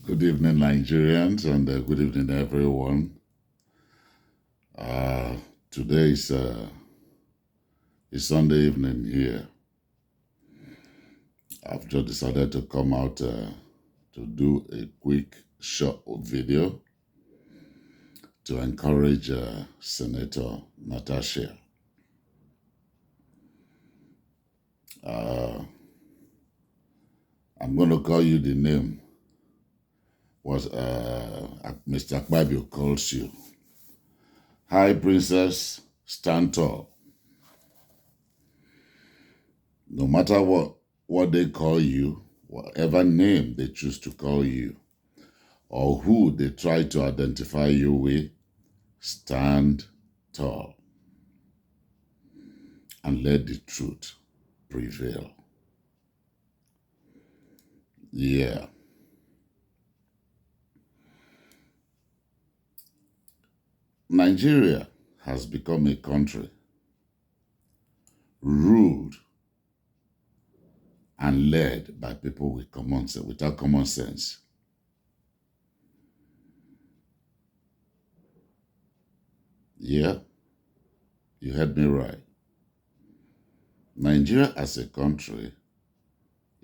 Good evening, Nigerians, and good evening, everyone. Uh, Today is Sunday evening here. I've just decided to come out to do a quick, short video to encourage Senator Natasha. I'm going to call you the name what Mr. Akpabio calls you. Hi, Princess, stand tall. No matter what they call you, whatever name they choose to call you, or who they try to identify you with, stand tall and let the truth prevail. Yeah. Nigeria has become a country ruled and led by people with without common sense. Yeah, you heard me right. Nigeria as a country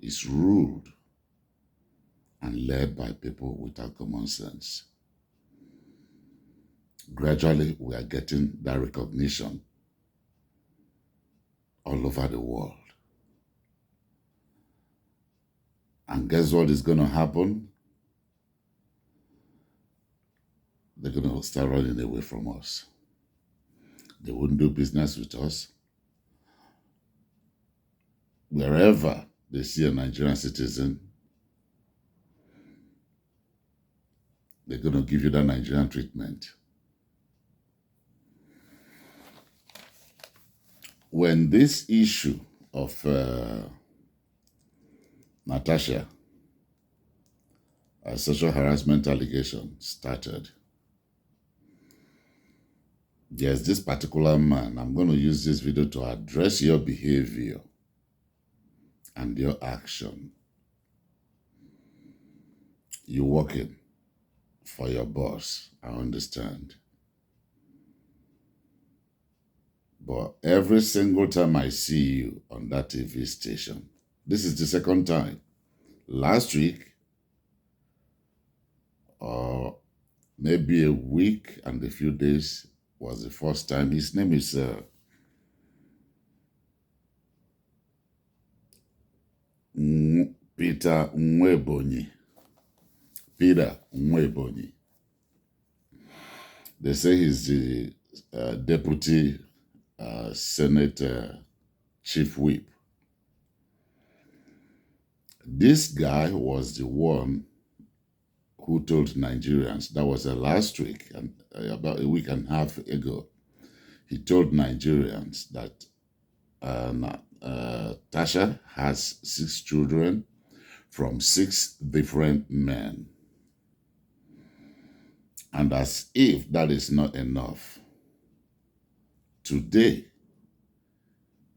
is ruled and led by people without common sense. Gradually, we are getting that recognition all over the world. And guess what is going to happen? They're going to start running away from us. They wouldn't do business with us. Wherever they see a Nigerian citizen, they're going to give you that Nigerian treatment. When this issue of Natasha, a sexual harassment allegation started, there's this particular man. I'm going to use this video to address your behavior and your action. You're working for your boss, I understand. But every single time I see you on that TV station, this is the second time. Last week, or maybe a week and a few days, was the first time. His name is Peter Nwebonyi. Peter Nwebonyi. They say he's the deputy Senate chief whip. This guy was the one who told Nigerians, that was last week, and about a week and a half ago, he told Nigerians that Tasha has 6 children from 6 different men. And as if that is not enough, today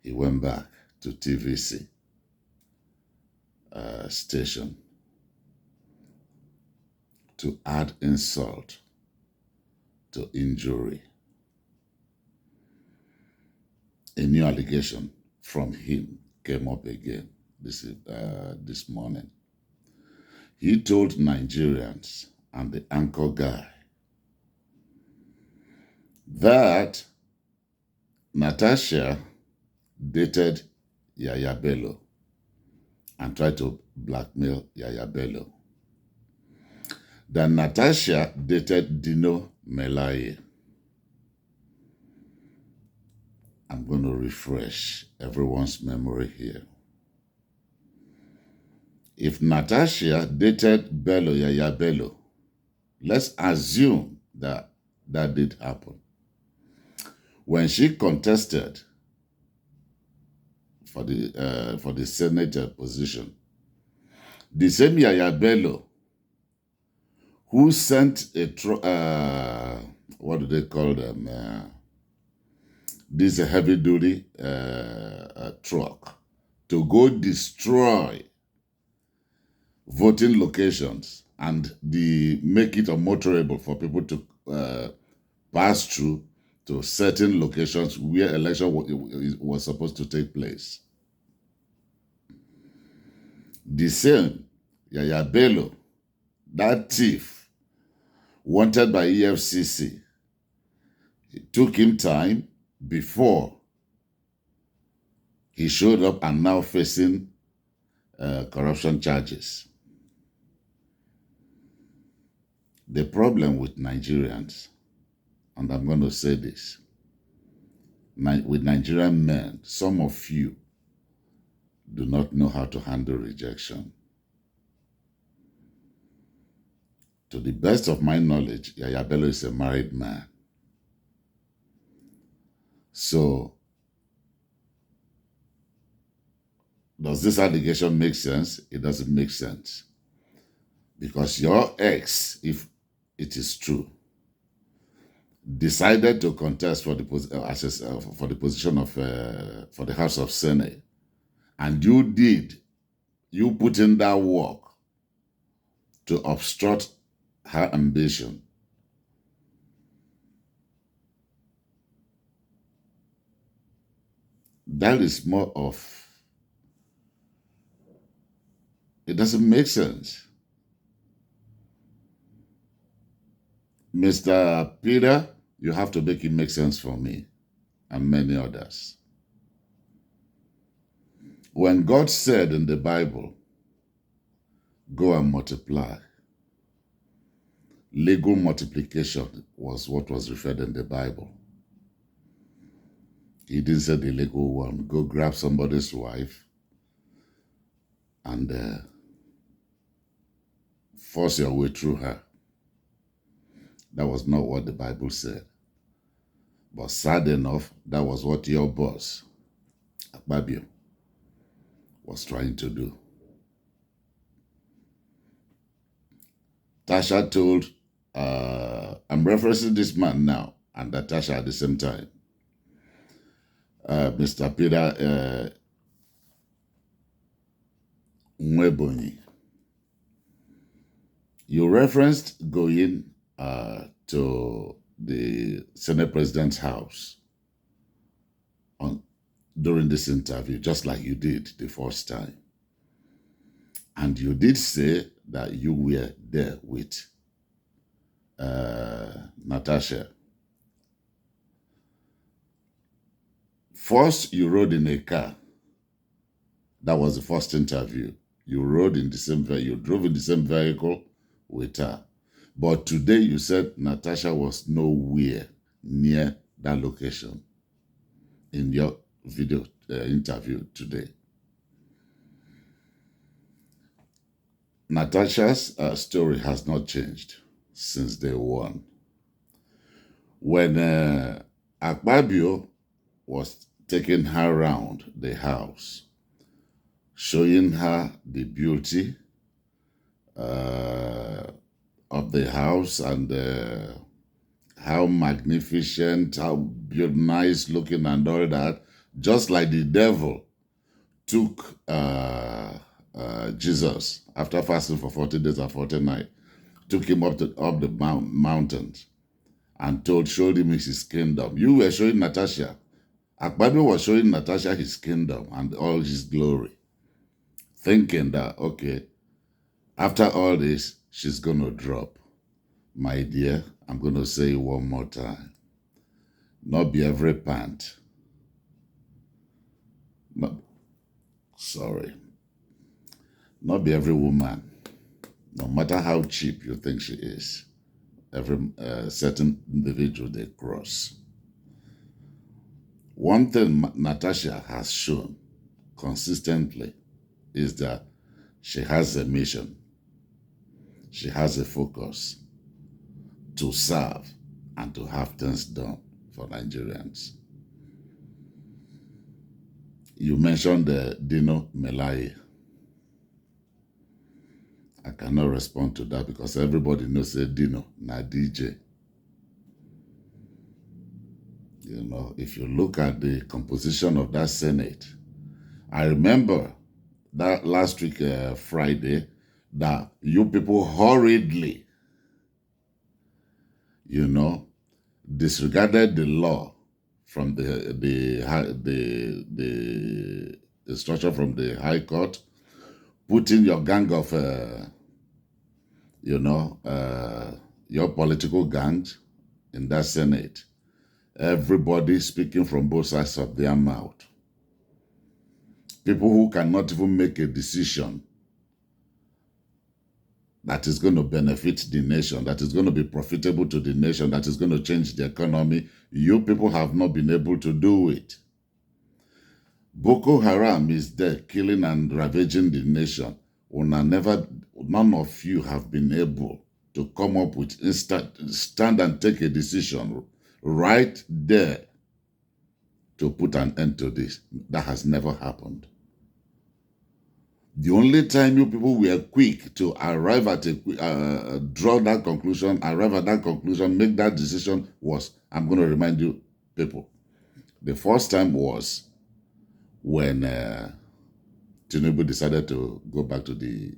he went back to TVC station to add insult to injury. A new allegation from him came up again this morning. He told Nigerians and the anchor guy that Natasha dated Yaya Bello and tried to blackmail Yaya Bello. That Natasha dated Dino Melaye. I'm going to refresh everyone's memory here. If Natasha dated Bello, Yaya Bello, let's assume that that did happen. When she contested for the senator position, the same Yaya Bello who sent a what do they call them? This heavy-duty truck to go destroy voting locations and the make it unmotorable for people to pass through to certain locations where election was supposed to take place. The same, Yaya Bello, that thief wanted by EFCC, it took him time before he showed up and now facing corruption charges. The problem with Nigerians, and I'm going to say this, with Nigerian men, some of you do not know how to handle rejection. To the best of my knowledge, Yaya Bello is a married man. So, does this allegation make sense? It doesn't make sense. Because your ex, if it is true, decided to contest for the position of for the House of Senate, and you put in that work to obstruct her ambition. That is more of, it doesn't make sense. Mr. Peter, you have to make it make sense for me and many others. When God said in the Bible, go and multiply, legal multiplication was what was referred in the Bible. He didn't say the legal one. Go grab somebody's wife and force your way through her. That was not what the Bible said. But sad enough, that was what your boss, Akpabio, was trying to do. Tasha told, I'm referencing this man now and Natasha at the same time. Mr. Peter Nwebonyi, you referenced going to the Senate President's house during this interview, just like you did the first time. And you did say that you were there with Natasha. First, you rode in a car. That was the first interview. You rode in the same vehicle. You drove in the same vehicle with her. But today you said Natasha was nowhere near that location in your video interview today. Natasha's story has not changed since day one. When Akpabio was taking her around the house, showing her the beauty of the house and how magnificent, how nice looking and all that, just like the devil took Jesus after fasting for 40 days and 40 nights, took him up the mountains and showed him his kingdom. You were showing Natasha. Akpabio was showing Natasha his kingdom and all his glory, thinking that, okay, after all this, she's going to drop. My dear, I'm going to say it one more time. Not be every pant. Not be every woman, no matter how cheap you think she is. Every certain individual they cross. One thing Natasha has shown consistently is that she has a mission. She has a focus to serve and to have things done for Nigerians. You mentioned Dino Melaye. I cannot respond to that because everybody knows that Dino, not DJ. You know, if you look at the composition of that Senate, I remember that last week, Friday, that you people hurriedly, disregarded the law from the instruction from the High Court, put in your gang of, your political gangs in that Senate. Everybody speaking from both sides of their mouth. People who cannot even make a decision that is going to benefit the nation, that is going to be profitable to the nation, that is going to change the economy. You people have not been able to do it. Boko Haram is there killing and ravaging the nation. None of you have been able to come up with stand and take a decision right there to put an end to this. That has never happened. The only time you people were quick to arrive at draw that conclusion, arrive at that conclusion, make that decision was, I'm going to remind you people, the first time was when Tinubu decided to go back to the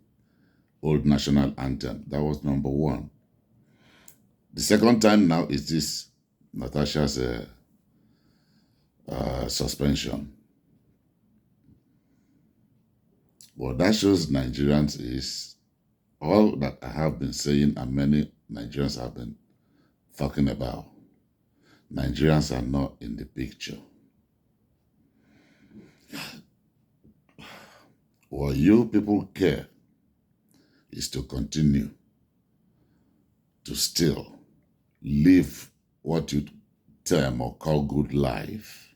old national anthem. That was number one. The second time now is this Natasha's suspension. What that shows Nigerians is all that I have been saying and many Nigerians have been talking about. Nigerians are not in the picture. What you people care is to continue to still live what you term or call good life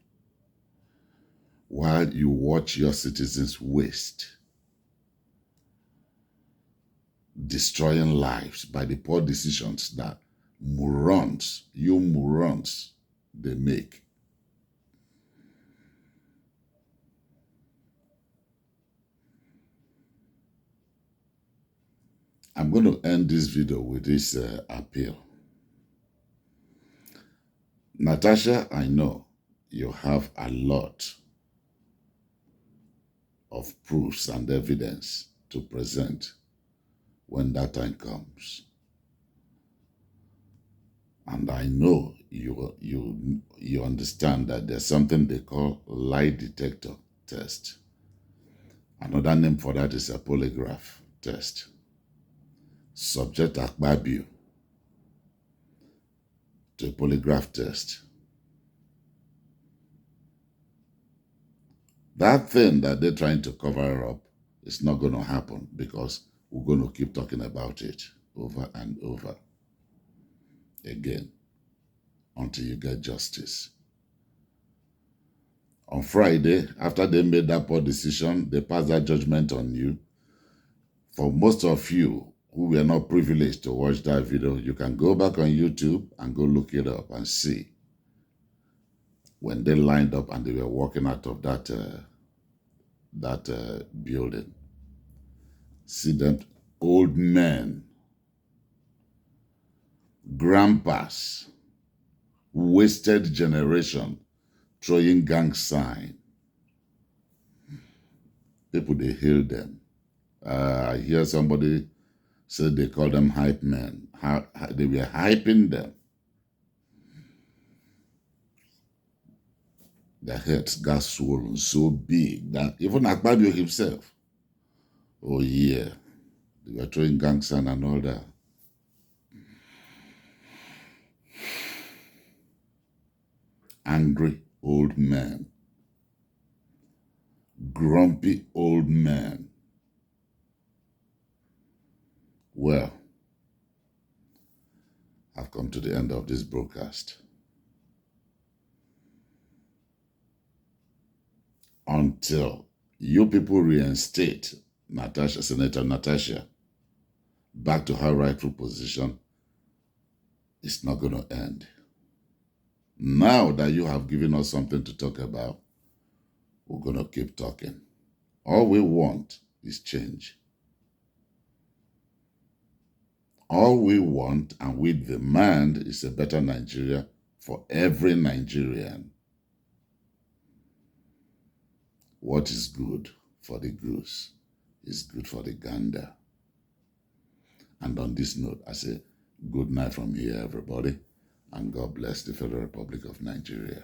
while you watch your citizens waste, destroying lives by the poor decisions that morons, they make. I'm going to end this video with this appeal. Natasha, I know you have a lot of proofs and evidence to present when that time comes. And I know you understand that there's something they call lie detector test. Another name for that is a polygraph test. Subject Akpabio to a polygraph test. That thing that they're trying to cover up is not going to happen because we're going to keep talking about it over and over again until you get justice. On Friday, after they made that poor decision, they passed that judgment on you. For most of you who were not privileged to watch that video, you can go back on YouTube and go look it up and see when they lined up and they were walking out of that building. See them, old men, grandpas, wasted generation, throwing gang sign. People, they hail them. I hear somebody say they call them hype men. They were hyping them. Their heads got swollen so big that even Akpabio himself, oh yeah, they were throwing gang sign and all that. Angry old men, grumpy old men. Well, I've come to the end of this broadcast. Until you people reinstate Senator Natasha, back to her rightful position, it's not going to end. Now that you have given us something to talk about, we're going to keep talking. All we want is change. All we want and we demand is a better Nigeria for every Nigerian. What is good for the goose is good for the gander. And on this note, I say good night from here, everybody, and God bless the Federal Republic of Nigeria.